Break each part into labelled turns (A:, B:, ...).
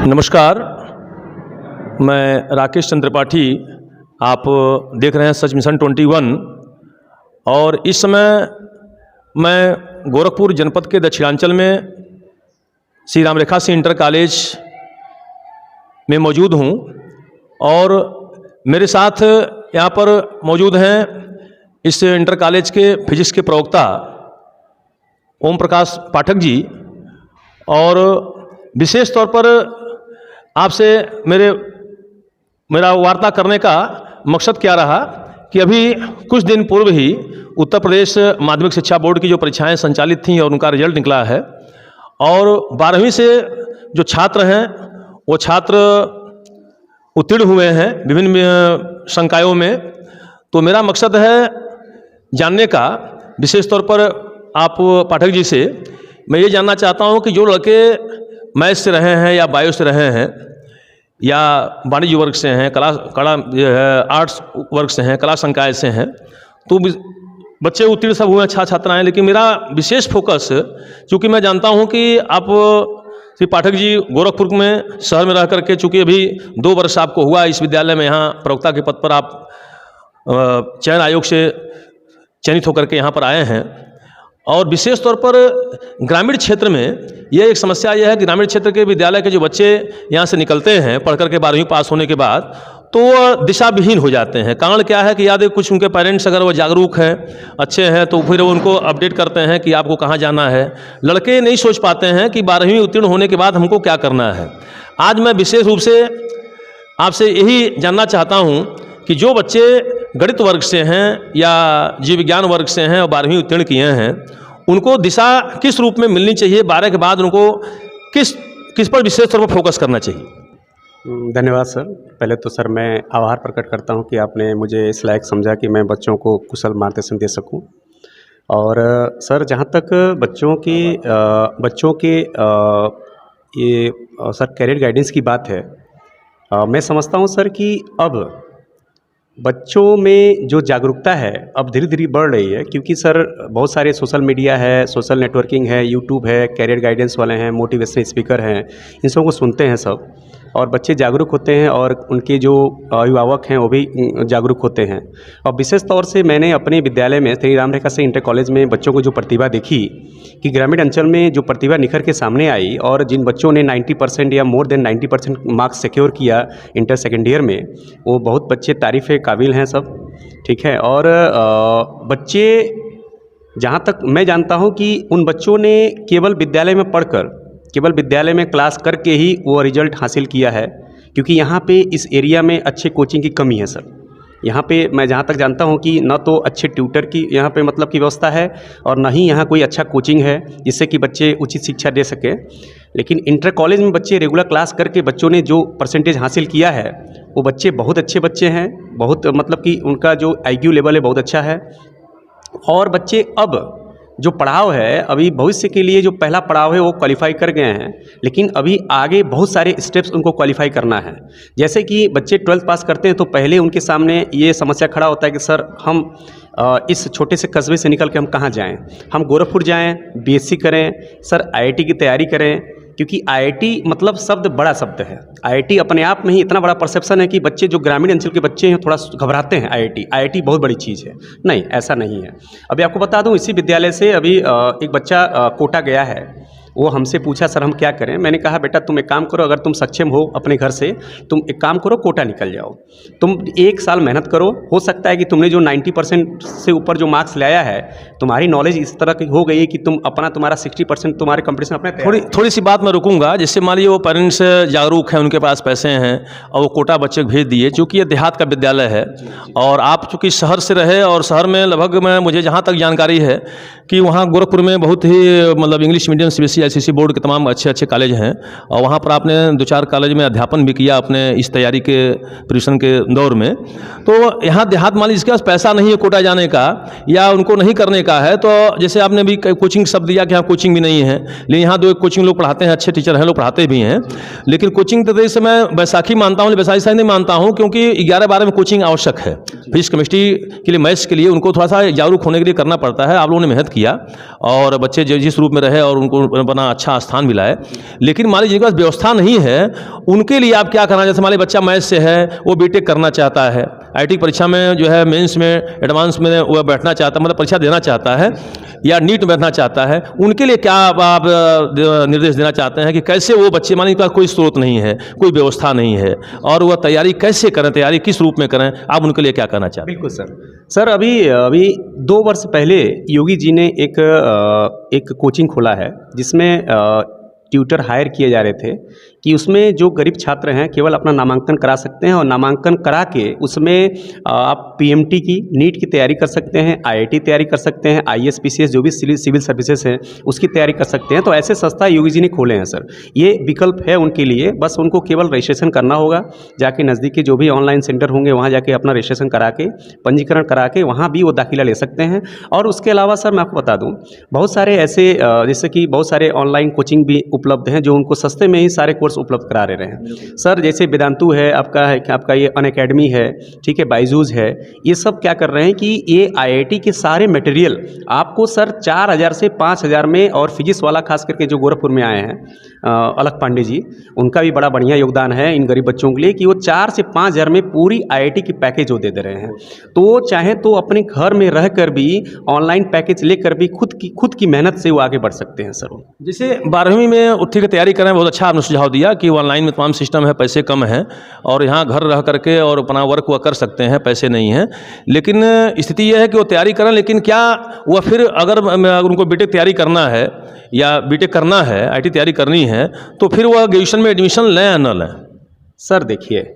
A: नमस्कार, मैं राकेश चंद्र त्रिपाठी। आप देख रहे हैं सच मिशन 21 और इस समय मैं गोरखपुर जनपद के दक्षिणांचल में श्री राम रेखा सिंह इंटर कॉलेज में मौजूद हूं और मेरे साथ यहाँ पर मौजूद हैं इस इंटर कॉलेज के फिजिक्स के प्रवक्ता ओम प्रकाश पाठक जी। और विशेष तौर पर आपसे मेरा वार्ता करने का मकसद क्या रहा कि अभी कुछ दिन पूर्व ही उत्तर प्रदेश माध्यमिक शिक्षा बोर्ड की जो परीक्षाएं संचालित थीं और उनका रिजल्ट निकला है और 12वीं से जो छात्र हैं वो छात्र उत्तीर्ण हुए हैं विभिन्न संकायों में। तो मेरा मकसद है जानने का, विशेष तौर पर आप पाठक जी से मैं ये जानना चाहता हूँ कि जो लड़के मैथ से रहे हैं या बायो से रहे हैं या वाणिज्य वर्ग से हैं, कला आर्ट्स वर्ग से हैं, कला संकाय से हैं, तो बच्चे उत्तीर्ण सब हुए, अच्छा छात्राएँ। लेकिन मेरा विशेष फोकस, चूँकि मैं जानता हूँ कि आप श्री पाठक जी गोरखपुर में शहर में रह करके, चूँकि अभी 2 वर्ष आपको हुआ इस विद्यालय में, यहाँ प्रवक्ता के पद पर आप चयन आयोग से चयनित होकर के यहाँ पर आए हैं। और विशेष तौर पर ग्रामीण क्षेत्र में ये एक समस्या यह है कि ग्रामीण क्षेत्र के विद्यालय के जो बच्चे यहाँ से निकलते हैं पढ़ कर के 12वीं पास होने के बाद, तो वो दिशा विहीन हो जाते हैं। कारण क्या है कि याद है कुछ उनके पेरेंट्स अगर वो जागरूक हैं, अच्छे हैं, तो फिर वो उनको अपडेट करते हैं कि आपको कहाँ जाना है। लड़के नहीं सोच पाते हैं कि 12वीं उत्तीर्ण होने के बाद हमको क्या करना है। आज मैं विशेष रूप से आपसे यही जानना चाहता हूँ कि जो बच्चे गणित वर्ग से हैं या जीव विज्ञान वर्ग से हैं और 12वीं उत्तीर्ण किए हैं, उनको दिशा किस रूप में मिलनी चाहिए, 12 के बाद उनको किस पर विशेष तौर पर फोकस करना चाहिए।
B: धन्यवाद सर। पहले तो सर मैं आभार प्रकट करता हूं कि आपने मुझे इस लायक समझा कि मैं बच्चों को कुशल मार्गदर्शन दे सकूं। और सर जहां तक बच्चों के ये सर कैरियर गाइडेंस की बात है, मैं समझता हूं सर कि अब बच्चों में जो जागरूकता है अब धीरे धीरे बढ़ रही है, क्योंकि सर बहुत सारे सोशल मीडिया है, सोशल नेटवर्किंग है, यूट्यूब है, कैरियर गाइडेंस वाले हैं, मोटिवेशनल स्पीकर हैं, इन सबको सुनते हैं सब, और बच्चे जागरूक होते हैं और उनके जो अभिभावक हैं वो भी जागरूक होते हैं। और विशेष तौर से मैंने अपने विद्यालय में श्री राम रेखा सिंह इंटर कॉलेज में बच्चों को जो प्रतिभा देखी कि ग्रामीण अंचल में जो प्रतिभा निखर के सामने आई, और जिन बच्चों ने 90% या मोर देन 90% मार्क्स सिक्योर किया इंटर सेकेंड ईयर में, वो बहुत बच्चे तारीफ़ काबिल हैं सब, ठीक है। और बच्चे, जहाँ तक मैं जानता हूँ कि उन बच्चों ने केवल विद्यालय में पढ़कर, केवल विद्यालय में क्लास करके ही वो रिजल्ट हासिल किया है, क्योंकि यहाँ पे इस एरिया में अच्छे कोचिंग की कमी है सर। यहाँ पे मैं जहाँ तक जानता हूँ कि न तो अच्छे ट्यूटर की यहाँ पे मतलब की व्यवस्था है और न ही यहाँ कोई अच्छा कोचिंग है जिससे कि बच्चे उचित शिक्षा दे सकें। लेकिन इंटर कॉलेज में बच्चे रेगुलर क्लास करके बच्चों ने जो परसेंटेज हासिल किया है, वो बच्चे बहुत अच्छे बच्चे हैं, बहुत मतलब कि उनका जो IQ लेवल है बहुत अच्छा है। और बच्चे अब जो पड़ाव है, अभी भविष्य के लिए जो पहला पड़ाव है वो क्वालिफाई कर गए हैं, लेकिन अभी आगे बहुत सारे स्टेप्स उनको क्वालिफाई करना है। जैसे कि बच्चे 12th पास करते हैं तो पहले उनके सामने ये समस्या खड़ा होता है कि सर हम इस छोटे से कस्बे से निकल के हम कहाँ जाएं, हम गोरखपुर जाएं, BSc करें, सर IIT की तैयारी करें, क्योंकि IIT मतलब शब्द बड़ा शब्द है। IIT अपने आप में ही इतना बड़ा परसेप्शन है कि बच्चे जो ग्रामीण अंचल के बच्चे हैं थोड़ा घबराते हैं। IIT बहुत बड़ी चीज़ है। नहीं, ऐसा नहीं है। अभी आपको बता दूं, इसी विद्यालय से अभी एक बच्चा कोटा गया है। वो हमसे पूछा सर हम क्या करें। मैंने कहा बेटा तुम एक काम करो, अगर तुम सक्षम हो अपने घर से, तुम एक काम करो, कोटा निकल जाओ, तुम 1 साल मेहनत करो। हो सकता है कि तुमने जो 90% से ऊपर जो मार्क्स लाया है, तुम्हारी नॉलेज इस तरह की हो गई है कि तुम्हारा 60% तुम्हारे कंपटीशन अपने
A: थोड़ी सी बात मैं रुकूंगा। जिससे मान लीजिए वो पेरेंट्स जागरूक हैं, उनके पास पैसे हैं और वो कोटा बच्चे को भेज दिए, चूँकि ये देहात का विद्यालय है और आप चूँकि शहर से रहे, और शहर में लगभग मुझे जहाँ तक जानकारी है कि वहाँ गोरखपुर में बहुत ही मतलब English medium CBSE ICSE board के तमाम अच्छे कॉलेज हैं, और वहाँ पर आपने 2-4 कॉलेज में अध्यापन भी किया अपने इस तैयारी के प्रिपरेशन के दौर में। तो यहाँ देहात मान लीजिए जिसके पास पैसा नहीं है कोटा जाने का या उनको नहीं करने का है, तो जैसे आपने भी कोचिंग शब्द दिया कि यहाँ कोचिंग भी नहीं है, लेकिन यहाँ 2 कोचिंग लोग पढ़ाते हैं, अच्छे टीचर हैं, लोग पढ़ाते भी हैं। लेकिन कोचिंग तो जैसे मैं बैसाखी मानता हूँ, बैसाखी नहीं मानता हूँ, क्योंकि 11-12 में कोचिंग आवश्यक है। फिजिक्स केमिस्ट्री के लिए, मैथ्स के लिए उनको थोड़ा सा जागरूक होने के लिए करना पड़ता है। आप लोगों ने मेहनत किया और बच्चे जिस रूप में रहे और उनको बना अच्छा स्थान मिला है। लेकिन मान लीजिए जिनके पास व्यवस्था नहीं है उनके लिए आप क्या करना, जैसे मान लीजिए बच्चा मैथ से है, वो बीटेक करना चाहता है, आईटी परीक्षा में जो है मेंस में एडवांस में वो बैठना चाहता है, मतलब परीक्षा देना चाहता है, या नीट में बैठना चाहता है, उनके लिए क्या आप निर्देश देना चाहते हैं कि कैसे वो बच्चे, मान लीजिए कोई स्रोत नहीं है, कोई व्यवस्था नहीं है, और वह तैयारी कैसे करें, तैयारी किस रूप में करें, आप उनके लिए क्या कहना चाहते हैं?
B: बिल्कुल सर अभी अभी 2 वर्ष पहले योगी जी ने एक कोचिंग खोला है जिसमें ट्यूटर हायर किए जा रहे थे कि उसमें जो गरीब छात्र हैं केवल अपना नामांकन करा सकते हैं, और नामांकन करा के उसमें आप पीएमटी की, नीट की तैयारी कर सकते हैं, आईआईटी तैयारी कर सकते हैं, आईएएस पीसीएस जो भी सिविल सर्विसेज हैं उसकी तैयारी कर सकते हैं। तो ऐसे संस्था योगी जी ने खोले हैं सर, ये विकल्प है उनके लिए। बस उनको केवल रजिस्ट्रेशन करना होगा, जाके नज़दीक के जो भी ऑनलाइन सेंटर होंगे वहाँ जाके अपना रजिस्ट्रेशन करा के, पंजीकरण करा के वहाँ भी वो दाखिला ले सकते हैं। और उसके अलावा सर मैं आपको बता दूँ, बहुत सारे ऐसे जैसे कि बहुत सारे ऑनलाइन कोचिंग भी उपलब्ध हैं जो उनको सस्ते में ही सारे कोर्स उपलब्ध करा रहे हैं सर। जैसे वेदांतु है आपका ये अनअकैडमी है, ठीक है, बायजूस है, ये सब क्या कर रहे हैं कि ये आईआईटी के सारे मटेरियल आपको सर 4000 से 5000 में, और फिजिक्स वाला खास करके जो गोरखपुर में आए हैं अलख पांडे जी, उनका भी बड़ा बढ़िया योगदान है इन गरीब बच्चों के लिए कि वो 4 से 5000 में पूरी आईआईटी की पैकेज वो दे रहे हैं। तो चाहे तो अपने घर में रहकर भी ऑनलाइन पैकेज लेकर भी खुद की मेहनत से वो आगे बढ़ सकते हैं सर।
A: जैसे 12वीं में उत्तीर्ण की तैयारी करें, बहुत अच्छा आपने सुझाव दिया कि ऑनलाइन में तमाम सिस्टम है, पैसे कम हैं और यहाँ घर रह करके और अपना वर्क वह कर सकते हैं, पैसे नहीं हैं। लेकिन स्थिति यह है कि वो तैयारी करें, लेकिन क्या वह फिर अगर उनको बीटेक तैयारी करना है या बीटेक करना है, आईटी तैयारी करनी है, तो फिर वह ग्रेजुएशन में एडमिशन लें या न लें?
B: सर देखिए,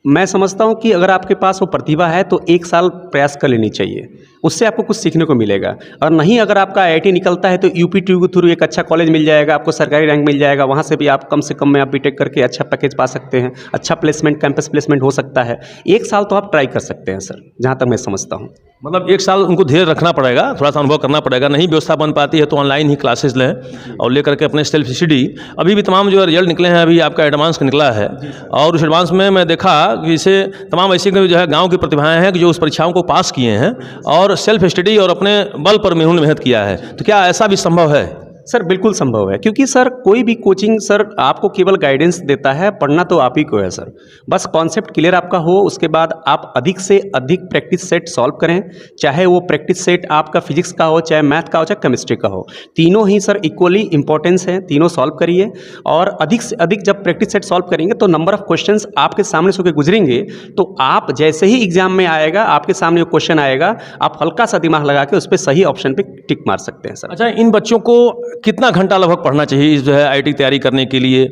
B: मैं समझता हूँ कि अगर आपके पास वो प्रतिभा है तो 1 साल प्रयास कर लेनी चाहिए, उससे आपको कुछ सीखने को मिलेगा। और नहीं, अगर आपका आईआईटी निकलता है तो यूपीटीयू के थ्रू एक अच्छा कॉलेज मिल जाएगा, आपको सरकारी रैंक मिल जाएगा, वहाँ से भी आप कम से कम में आप बीटेक करके अच्छा पैकेज पा सकते हैं, अच्छा प्लेसमेंट, कैंपस प्लेसमेंट हो सकता है। 1 साल तो आप ट्राई कर सकते हैं सर, जहाँ तक मैं समझता हूँ।
A: मतलब 1 साल उनको धैर्य रखना पड़ेगा, थोड़ा सा अनुभव करना पड़ेगा। नहीं व्यवस्था बन पाती है तो ऑनलाइन ही क्लासेस लें और ले करके अपने सेल्फ स्टडी। अभी भी तमाम जो रिजल्ट निकले हैं, अभी आपका एडवांस का निकला है, और उस एडवांस में मैं देखा कि इसे तमाम ऐसी जो है गांव की प्रतिभाएं हैं कि जो उस परीक्षाओं को पास किए हैं और सेल्फ स्टडी और अपने बल पर उन्होंने मेहनत किया है। तो क्या ऐसा भी संभव है?
B: सर बिल्कुल संभव है, क्योंकि सर कोई भी कोचिंग सर आपको केवल गाइडेंस देता है, पढ़ना तो आप ही को है सर। बस कॉन्सेप्ट क्लियर आपका हो, उसके बाद आप अधिक से अधिक प्रैक्टिस सेट सॉल्व करें, चाहे वो प्रैक्टिस सेट आपका फिजिक्स का हो, चाहे मैथ का हो, चाहे केमिस्ट्री का हो। तीनों ही सर इक्वली इंपॉर्टेंस है, तीनों सॉल्व करिए। और अधिक से अधिक जब प्रैक्टिस सेट सॉल्व करेंगे तो नंबर ऑफ क्वेश्चंस आपके सामने से होकर गुजरेंगे, तो आप जैसे ही एग्जाम में आएगा, आपके सामने वो क्वेश्चन आएगा, आप हल्का सा दिमाग लगा के उस पर सही ऑप्शन पे टिक मार सकते हैं सर।
A: अच्छा, इन बच्चों को कितना घंटा लगभग पढ़ना चाहिए इस जो है आईटी तैयारी करने के लिए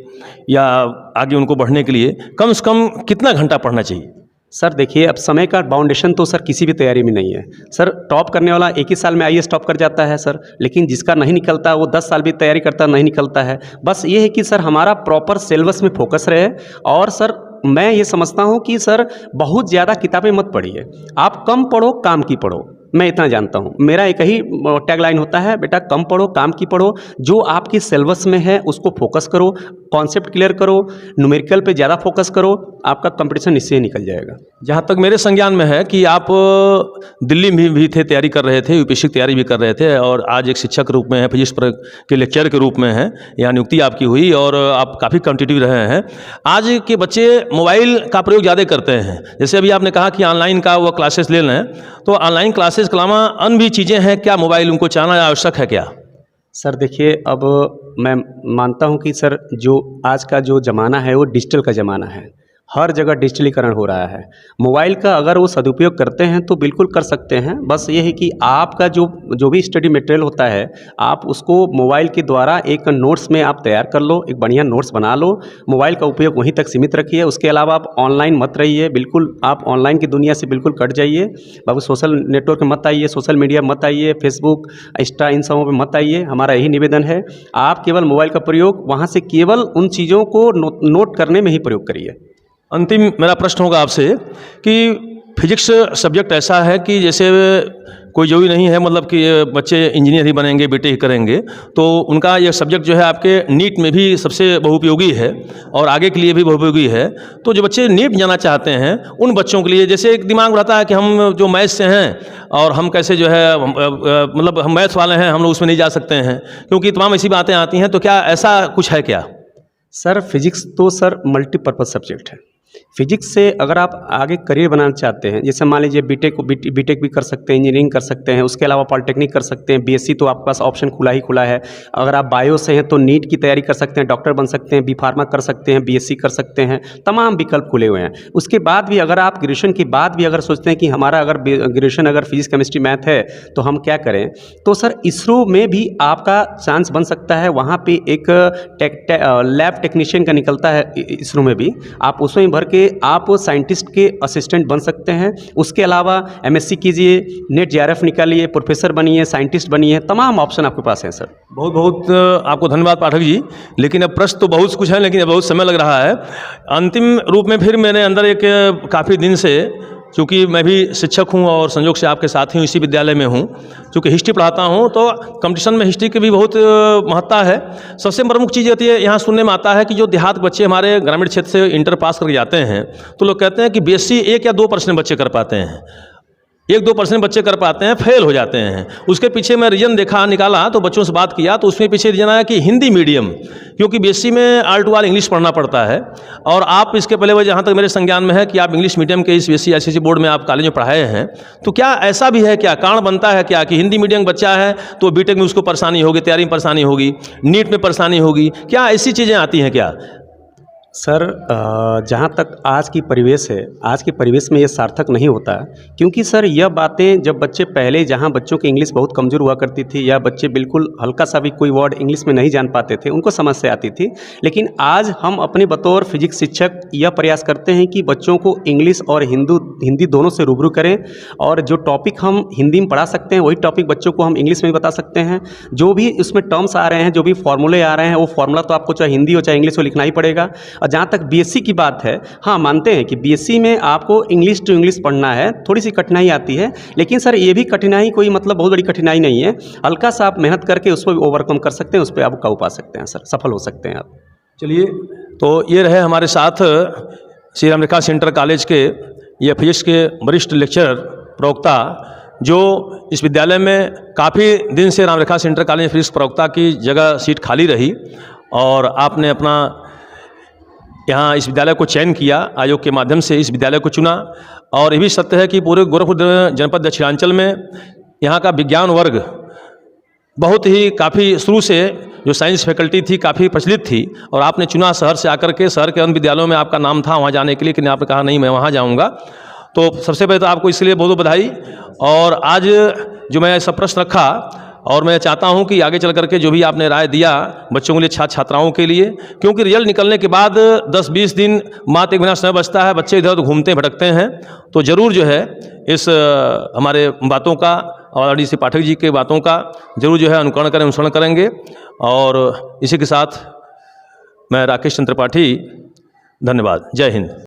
A: या आगे उनको बढ़ने के लिए? कम से कम कितना घंटा पढ़ना चाहिए?
B: सर देखिए, अब समय का बाउंडेशन तो सर किसी भी तैयारी में नहीं है सर। टॉप करने वाला 1 ही साल में आईएएस टॉप कर जाता है सर, लेकिन जिसका नहीं निकलता वो 10 साल भी तैयारी करता नहीं निकलता है। बस ये है कि सर हमारा प्रॉपर सिलेबस में फोकस रहे। और सर मैं ये समझता हूँ कि सर बहुत ज़्यादा किताबें मत पढ़िए, आप कम पढ़ो, काम की पढ़ो। मैं इतना जानता हूँ, मेरा एक ही टैगलाइन होता है, बेटा कम पढ़ो, काम की पढ़ो। जो आपकी सिलेबस में है उसको फोकस करो, कॉन्सेप्ट क्लियर करो, न्यूमेरिकल पे ज़्यादा फोकस करो, आपका कंपटीशन इससे ही निकल जाएगा।
A: जहाँ तक मेरे संज्ञान में है कि आप दिल्ली में भी थे, तैयारी कर रहे थे, यूपीएससी की तैयारी भी कर रहे थे, और आज एक शिक्षक के रूप में है, फिजिक्स के लेक्चर के रूप में हैं, यहाँ नियुक्ति आपकी हुई और आप काफ़ी कॉम्पिटिटिव रहे हैं। आज के बच्चे मोबाइल का प्रयोग ज़्यादा करते हैं, जैसे अभी आपने कहा कि ऑनलाइन का वो क्लासेस ले लें, तो ऑनलाइन क्लासेस के अलावा अन्य भी चीज़ें हैं क्या? मोबाइल उनको चलाना आवश्यक है क्या?
B: सर देखिए, अब मैं मानता हूं कि सर जो आज का जो ज़माना है वो डिजिटल का ज़माना है, हर जगह डिजिटलीकरण हो रहा है। मोबाइल का अगर वो सदुपयोग करते हैं तो बिल्कुल कर सकते हैं। बस ये है कि आपका जो भी स्टडी मटेरियल होता है, आप उसको मोबाइल के द्वारा एक नोट्स में आप तैयार कर लो, एक बढ़िया नोट्स बना लो। मोबाइल का उपयोग वहीं तक सीमित रखिए, उसके अलावा आप ऑनलाइन मत रहिए, बिल्कुल आप ऑनलाइन की दुनिया से बिल्कुल कट जाइए। बाबू सोशल नेटवर्क में मत आइए, सोशल मीडिया मत आइए, फेसबुक, इंस्टा, इन सबों पर मत आइए। हमारा यही निवेदन है, आप केवल मोबाइल का प्रयोग वहाँ से केवल उन चीज़ों को नोट करने में ही प्रयोग करिए।
A: अंतिम मेरा प्रश्न होगा आपसे कि फिजिक्स सब्जेक्ट ऐसा है कि जैसे कोई जरूरी नहीं है मतलब कि बच्चे इंजीनियर ही बनेंगे, बीटेक ही करेंगे, तो उनका यह सब्जेक्ट जो है आपके नीट में भी सबसे बहुपयोगी है और आगे के लिए भी बहुपयोगी है। तो जो बच्चे नीट जाना चाहते हैं उन बच्चों के लिए जैसे एक दिमाग में रहता है कि हम जो मैथ से हैं और हम कैसे जो है मतलब हम मैथ वाले हैं, हम लोग उसमें नहीं जा सकते हैं क्योंकि तमाम ऐसी बातें आती हैं। तो क्या ऐसा कुछ है क्या?
B: सर फिजिक्स तो सर मल्टीपर्पज़ सब्जेक्ट है। फिजिक्स से अगर आप आगे करियर बनाना चाहते हैं, जैसे मान लीजिए बीटेक भी कर सकते हैं, इंजीनियरिंग कर सकते हैं, उसके अलावा पॉलिटेक्निक कर सकते हैं, बीएससी तो आपके पास ऑप्शन खुला ही खुला है। अगर आप बायो से हैं तो नीट की तैयारी कर सकते हैं, डॉक्टर बन सकते हैं, बी फार्मा कर सकते हैं, बीएससी कर सकते हैं, तमाम विकल्प खुले हुए हैं। उसके बाद भी अगर आप ग्रेजुएशन के बाद भी अगर सोचते हैं कि हमारा अगर ग्रेजुएशन अगर फिजिक्स केमिस्ट्री मैथ है तो हम क्या करें, तो सर इसरो में भी आपका चांस बन सकता है। वहाँ पे एक लैब टेक्नीशियन का निकलता है इसरो में भी, आप उसमें भर के आप साइंटिस्ट के असिस्टेंट बन सकते हैं। उसके अलावा एमएससी कीजिए, नेट जेआरएफ निकालिए, प्रोफेसर बनिए, साइंटिस्ट बनिए, तमाम ऑप्शन आपके पास हैं सर।
A: बहुत बहुत आपको धन्यवाद पाठक जी। लेकिन अब प्रश्न तो बहुत कुछ है, लेकिन अब बहुत समय लग रहा है। अंतिम रूप में फिर मेरे अंदर एक काफ़ी दिन से, चूँकि मैं भी शिक्षक हूँ और संयोग से आपके साथ ही इसी विद्यालय में हूँ, चूँकि हिस्ट्री पढ़ाता हूँ, तो कंपटीशन में हिस्ट्री की भी बहुत महत्ता है। सबसे प्रमुख चीज़ होती है, यहाँ सुनने में आता है कि जो देहात बच्चे हमारे ग्रामीण क्षेत्र से इंटर पास करके जाते हैं तो लोग कहते हैं कि बीएससी 1 या 2% बच्चे कर पाते हैं, 1-2% बच्चे कर पाते हैं, फेल हो जाते हैं। उसके पीछे मैं रीजन निकाला तो बच्चों से बात किया तो उसमें पीछे रीजन आया कि हिंदी मीडियम, क्योंकि बीएससी में आल टू आल इंग्लिश पढ़ना पड़ता है और आप इसके पहले वह जहाँ तक मेरे संज्ञान में है कि आप इंग्लिश मीडियम के इस बीएससी आईसीएसई बोर्ड में आप कॉलेज में पढ़ाए हैं। तो क्या ऐसा भी है, क्या कारण बनता है क्या कि हिंदी मीडियम बच्चा है तो बीटेक में उसको परेशानी होगी, तैयारी में परेशानी होगी, नीट में परेशानी होगी, क्या ऐसी चीज़ें आती हैं क्या?
B: सर जहाँ तक आज की परिवेश है, आज के परिवेश में ये सार्थक नहीं होता, क्योंकि सर यह बातें जब बच्चे पहले जहाँ बच्चों की इंग्लिश बहुत कमज़ोर हुआ करती थी या बच्चे बिल्कुल हल्का सा भी कोई वर्ड इंग्लिश में नहीं जान पाते थे, उनको समस्या आती थी। लेकिन आज हम अपने बतौर फिजिक्स शिक्षक यह प्रयास करते हैं कि बच्चों को इंग्लिश और हिंदी दोनों से रूबरू करें और जो टॉपिक हम हिंदी में पढ़ा सकते हैं वही टॉपिक बच्चों को हम इंग्लिश में भी बता सकते हैं। जो भी उसमें टर्म्स आ रहे हैं, जो भी फॉर्मूले आ रहे हैं, वो फॉर्मूला तो आपको चाहे हिंदी हो चाहे इंग्लिश हो लिखना ही पड़ेगा। और जहाँ तक बीएससी की बात है, हाँ मानते हैं कि बीएससी में आपको इंग्लिश टू इंग्लिश पढ़ना है, थोड़ी सी कठिनाई आती है, लेकिन सर ये भी कठिनाई कोई मतलब बहुत बड़ी कठिनाई नहीं है। हल्का सा आप मेहनत करके उस पर ओवरकम कर सकते हैं, उस पर आप काबू पा सकते हैं सर, सफल हो सकते हैं आप।
A: चलिए, तो ये रहे हमारे साथ श्री राम रेखा सेंटर कॉलेज के ये फिजिक्स के वरिष्ठ लेक्चरर प्रवक्ता, जो इस विद्यालय में काफ़ी दिन से राम रेखा सेंटर कॉलेज में फिजिक्स प्रवक्ता की जगह सीट खाली रही और आपने अपना यहाँ इस विद्यालय को चयन किया, आयोग के माध्यम से इस विद्यालय को चुना। और ये भी सत्य है कि पूरे गोरखपुर जनपद दक्षिणांचल में यहाँ का विज्ञान वर्ग बहुत ही काफ़ी शुरू से जो साइंस फैकल्टी थी काफ़ी प्रचलित थी और आपने चुना शहर से आकर के, शहर के अन्य विद्यालयों में आपका नाम था वहाँ जाने के लिए, लेकिन आपने कहा नहीं मैं वहाँ जाऊँगा। तो सबसे पहले तो आपको इसलिए बहुत बहुत बधाई। और आज जो मैं सब प्रश्न रखा और मैं चाहता हूं कि आगे चल करके जो भी आपने राय दिया बच्चों के लिए, छात्र छात्राओं के लिए, क्योंकि रिजल्ट निकलने के बाद 10-20 दिन मात्र 1 महीना समय बचता है, बच्चे इधर उधर घूमते भटकते हैं, तो ज़रूर जो है इस हमारे बातों का और डी सी पाठक जी के बातों का जरूर जो है अनुसरण करेंगे। और इसी के साथ मैं राकेश चंद्र त्रिपाठी, धन्यवाद, जय हिंद।